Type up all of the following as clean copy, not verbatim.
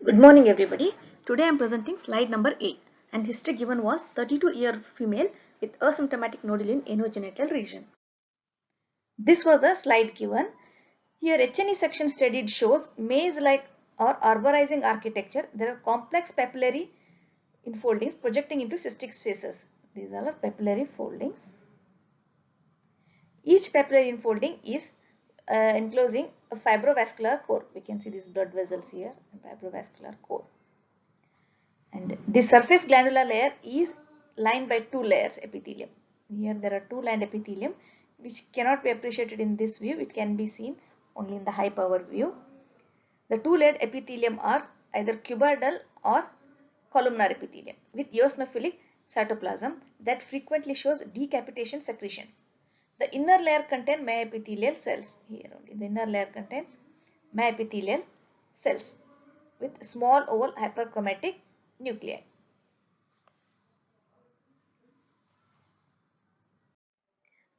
Good morning everybody. Today I am presenting slide number 8 and history given was 32-year female with asymptomatic nodule in anogenital region. This was a slide given. Here HNE section studied shows maze-like or arborizing architecture. There are complex papillary infoldings projecting into cystic spaces. These are papillary foldings. Each papillary infolding is enclosing a fibrovascular core. We can see these blood vessels here, fibrovascular core. And the surface glandular layer is lined by two layers epithelium. Here there are two lined epithelium which cannot be appreciated in this view. It can be seen only in the high power view. The two layered epithelium are either cuboidal or columnar epithelium with eosinophilic cytoplasm that frequently shows decapitation secretions. The inner layer contains myepithelial cells. Here only the inner layer contains myepithelial cells with small oval hyperchromatic nuclei.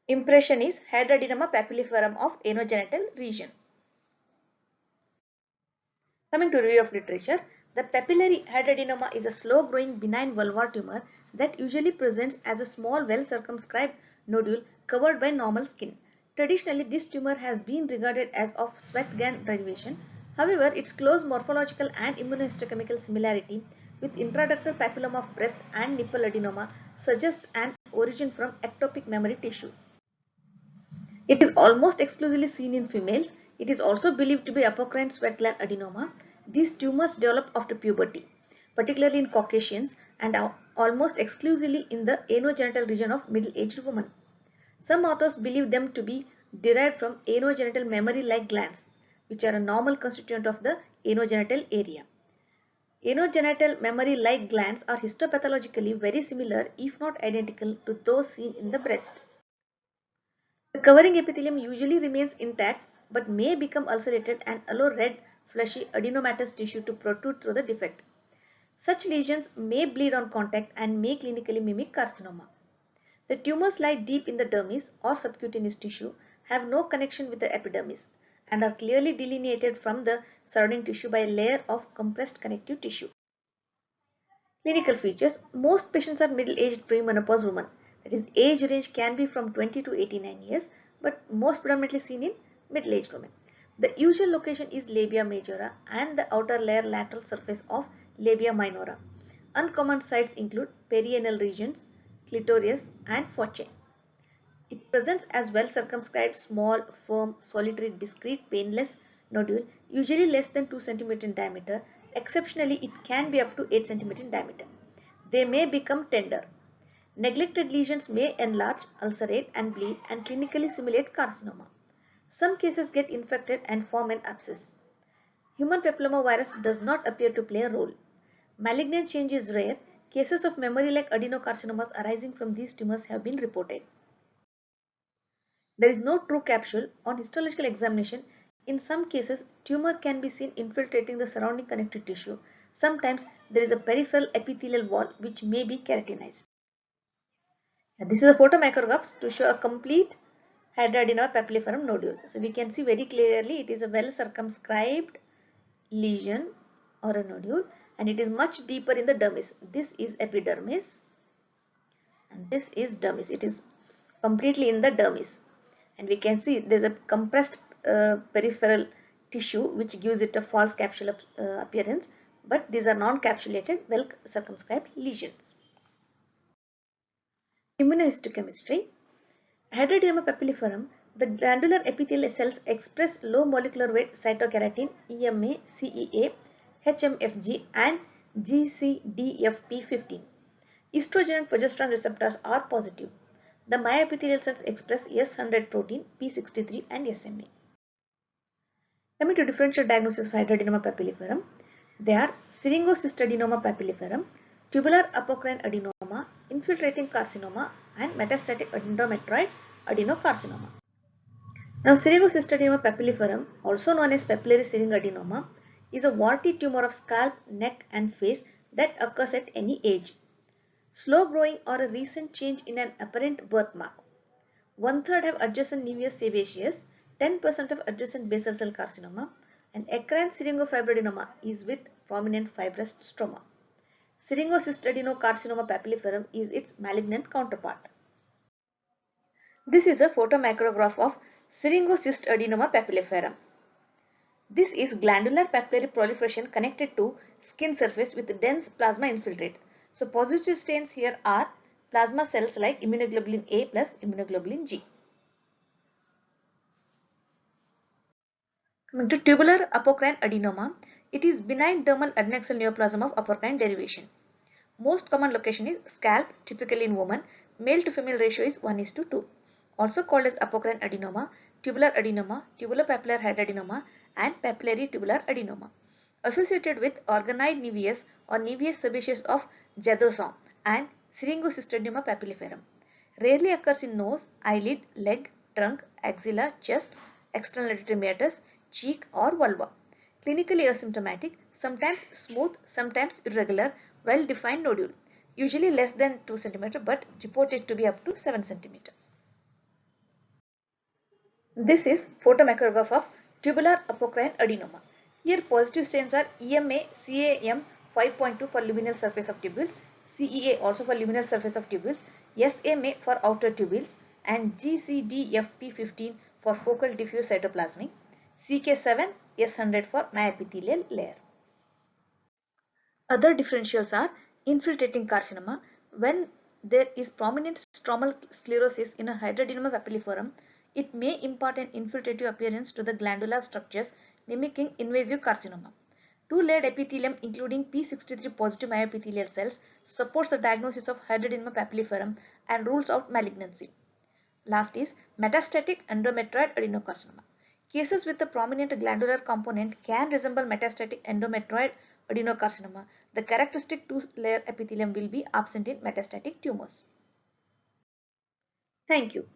Impression is hydradenoma papilliferum of anogenital region. Coming to review of literature, the papillary hydradenoma is a slow-growing benign vulvar tumor that usually presents as a small well-circumscribed nodule covered by normal skin. Traditionally, this tumor has been regarded as of sweat gland derivation. However, its close morphological and immunohistochemical similarity with intraductal papilloma of breast and nipple adenoma suggests an origin from ectopic mammary tissue. It is almost exclusively seen in females. It is also believed to be apocrine sweat gland adenoma. These tumors develop after puberty, particularly in Caucasians, and are almost exclusively in the anogenital region of middle-aged women. Some authors believe them to be derived from anogenital mammary-like glands, which are a normal constituent of the anogenital area. Anogenital mammary-like glands are histopathologically very similar, if not identical, to those seen in the breast. The covering epithelium usually remains intact but may become ulcerated and allow red, fleshy adenomatous tissue to protrude through the defect. Such lesions may bleed on contact and may clinically mimic carcinoma. The tumors lie deep in the dermis or subcutaneous tissue, have no connection with the epidermis, and are clearly delineated from the surrounding tissue by a layer of compressed connective tissue. Clinical features. Most patients are middle-aged premenopause women. That is, age range can be from 20 to 89 years, but most predominantly seen in middle-aged women. The usual location is labia majora and the outer layer lateral surface of labia minora. Uncommon sites include perianal regions, clitoris, and foci. It presents as well circumscribed, small, firm, solitary, discrete, painless nodule, usually less than 2 cm in diameter. Exceptionally, it can be up to 8 cm in diameter. They may become tender. Neglected lesions may enlarge, ulcerate, and bleed and clinically simulate carcinoma. Some cases get infected and form an abscess. Human papillomavirus does not appear to play a role. Malignant change is rare. Cases of memory-like adenocarcinomas arising from these tumors have been reported. There is no true capsule. On histological examination, in some cases, tumor can be seen infiltrating the surrounding connective tissue. Sometimes there is a peripheral epithelial wall which may be keratinized. And this is a photomicrograph to show a complete hydradenoid papilliferum nodule. So we can see very clearly it is a well circumscribed lesion or a nodule, and it is much deeper in the dermis. This is epidermis and this is dermis. It is completely in the dermis. And we can see there is a compressed peripheral tissue which gives it a false capsule appearance, but these are non-capsulated, well circumscribed lesions. Immunohistochemistry. Hydradenoma papilliferum, the glandular epithelial cells express low molecular weight cytokeratin, EMA, CEA, HMFG and GCDFP15. Estrogen and progesterone receptors are positive. The myepithelial cells express S100 protein, P63 and SMA. Coming to differential diagnosis of hydradenoma papilliferum, they are syringocystadenoma papilliferum, tubular apocrine adenoma, infiltrating carcinoma, and metastatic endometrioid adenocarcinoma. Now, syringocystadenoma papilliferum, also known as papillary syringadenoma, is a warty tumor of scalp, neck, and face that occurs at any age. Slow growing or a recent change in an apparent birthmark. 1/3 have adjacent nevus sebaceous, 10% of adjacent basal cell carcinoma, and eccrine syringofibroadenoma is with prominent fibrous stroma. Syringocystadenocarcinoma papilliferum is its malignant counterpart. This is a photomicrograph of syringocystadenoma papilliferum. This is glandular papillary proliferation connected to skin surface with dense plasma infiltrate. So positive stains here are plasma cells like immunoglobulin A plus immunoglobulin G. Coming to tubular apocrine adenoma, it is benign dermal adnexal neoplasm of apocrine derivation. Most common location is scalp, typically in women. Male to female ratio is 1:2. Also called as apocrine adenoma, tubular-papillary head adenoma, and papillary tubular adenoma. Associated with organoid nevus or nevus sebaceous of Jadrosson and Syringocystadenoma papilliferum. Rarely occurs in nose, eyelid, leg, trunk, axilla, chest, external erythematous, cheek or vulva. Clinically asymptomatic, sometimes smooth, sometimes irregular, well-defined nodule, usually less than 2 cm but reported to be up to 7 cm. This is photomicrograph of tubular apocrine adenoma. Here positive stains are EMA CAM 5.2 for luminal surface of tubules, CEA also for luminal surface of tubules, SMA for outer tubules, and GCDFP15 for focal diffuse cytoplasmic, CK7 S100 for myepithelial layer. Other differentials are infiltrating carcinoma. When there is prominent stromal sclerosis in a hydradenoma papilliferum, it may impart an infiltrative appearance to the glandular structures mimicking invasive carcinoma. Two-layered epithelium including P63 positive myopithelial cells supports the diagnosis of hydradenoma papilliferum and rules out malignancy. Last is metastatic endometrioid adenocarcinoma. Cases with a prominent glandular component can resemble metastatic endometrioid adenocarcinoma. The characteristic two-layer epithelium will be absent in metastatic tumors. Thank you.